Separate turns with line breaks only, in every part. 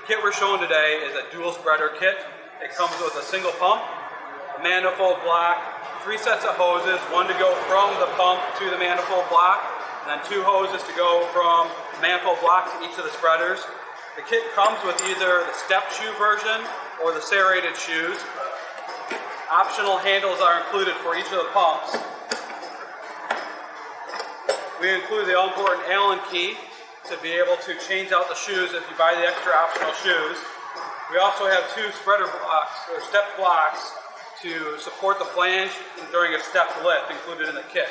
kit we're showing today is a dual spreader kit. It comes with a single pump, a manifold block, 3 sets of hoses, one to go from the pump to the manifold block, and then 2 hoses to go from the manifold block to each of the spreaders. The kit comes with either the step shoe version or the serrated shoes. Optional handles are included for each of the pumps. We include the all-important Allen key to be able to change out the shoes if you buy the extra optional shoes. We also have 2 spreader blocks, or step blocks, to support the flange during a step lift included in the kit.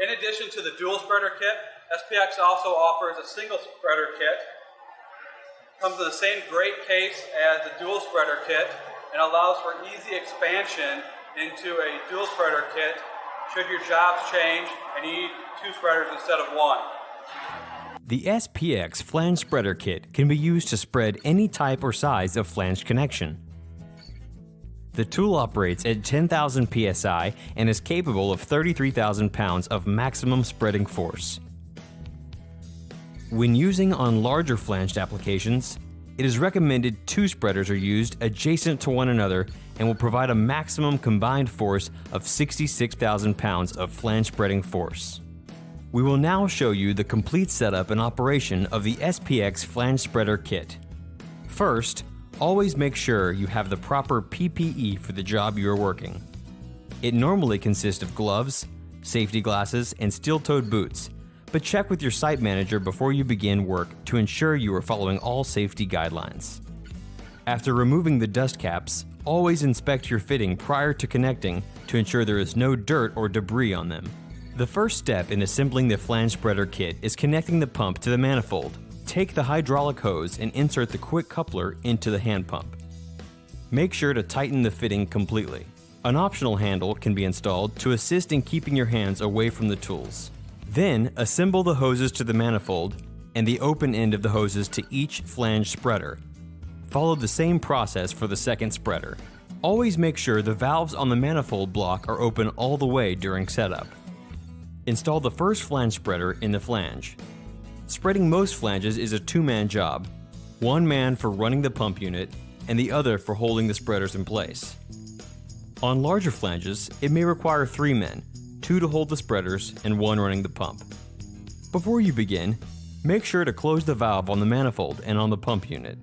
In addition to the dual spreader kit, SPX also offers a single spreader kit. It comes in the same great case as the dual spreader kit and allows for easy expansion into a dual spreader kit should your jobs change and you need 2 spreaders instead of 1.
The SPX Flange Spreader Kit can be used to spread any type or size of flange connection. The tool operates at 10,000 psi and is capable of 33,000 pounds of maximum spreading force. When using on larger flanged applications, it is recommended 2 spreaders are used adjacent to one another and will provide a maximum combined force of 66,000 pounds of flange spreading force. We will now show you the complete setup and operation of the SPX Flange Spreader Kit. First, always make sure you have the proper PPE for the job you are working. It normally consists of gloves, safety glasses, and steel-toed boots, but check with your site manager before you begin work to ensure you are following all safety guidelines. After removing the dust caps, always inspect your fitting prior to connecting to ensure there is no dirt or debris on them. The first step in assembling the flange spreader kit is connecting the pump to the manifold. Take the hydraulic hose and insert the quick coupler into the hand pump. Make sure to tighten the fitting completely. An optional handle can be installed to assist in keeping your hands away from the tools. Then assemble the hoses to the manifold and the open end of the hoses to each flange spreader. Follow the same process for the second spreader. Always make sure the valves on the manifold block are open all the way during setup. Install the first flange spreader in the flange. Spreading most flanges is a 2-man job, 1 man for running the pump unit and the other for holding the spreaders in place. On larger flanges, it may require 3 men, 2 to hold the spreaders and 1 running the pump. Before you begin, make sure to close the valve on the manifold and on the pump unit.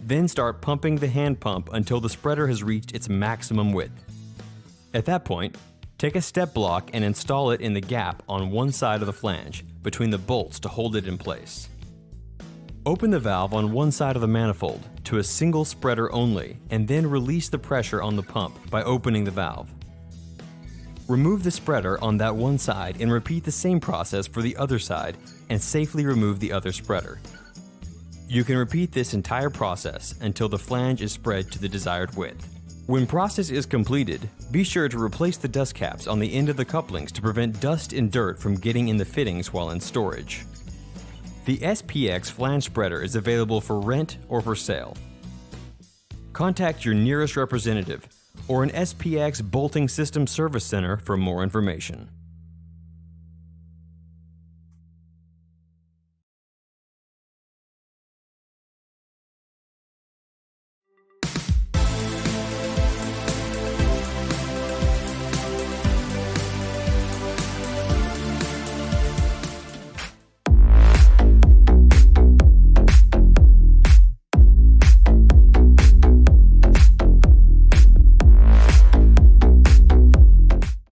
Then start pumping the hand pump until the spreader has reached its maximum width. At that point, take a step block and install it in the gap on one side of the flange, between the bolts to hold it in place. Open the valve on one side of the manifold to a single spreader only, and then release the pressure on the pump by opening the valve. Remove the spreader on that one side and repeat the same process for the other side, and safely remove the other spreader. You can repeat this entire process until the flange is spread to the desired width. When process is completed, be sure to replace the dust caps on the end of the couplings to prevent dust and dirt from getting in the fittings while in storage. The SPX Flange Spreader is available for rent or for sale. Contact your nearest representative or an SPX Bolting System Service Center for more information.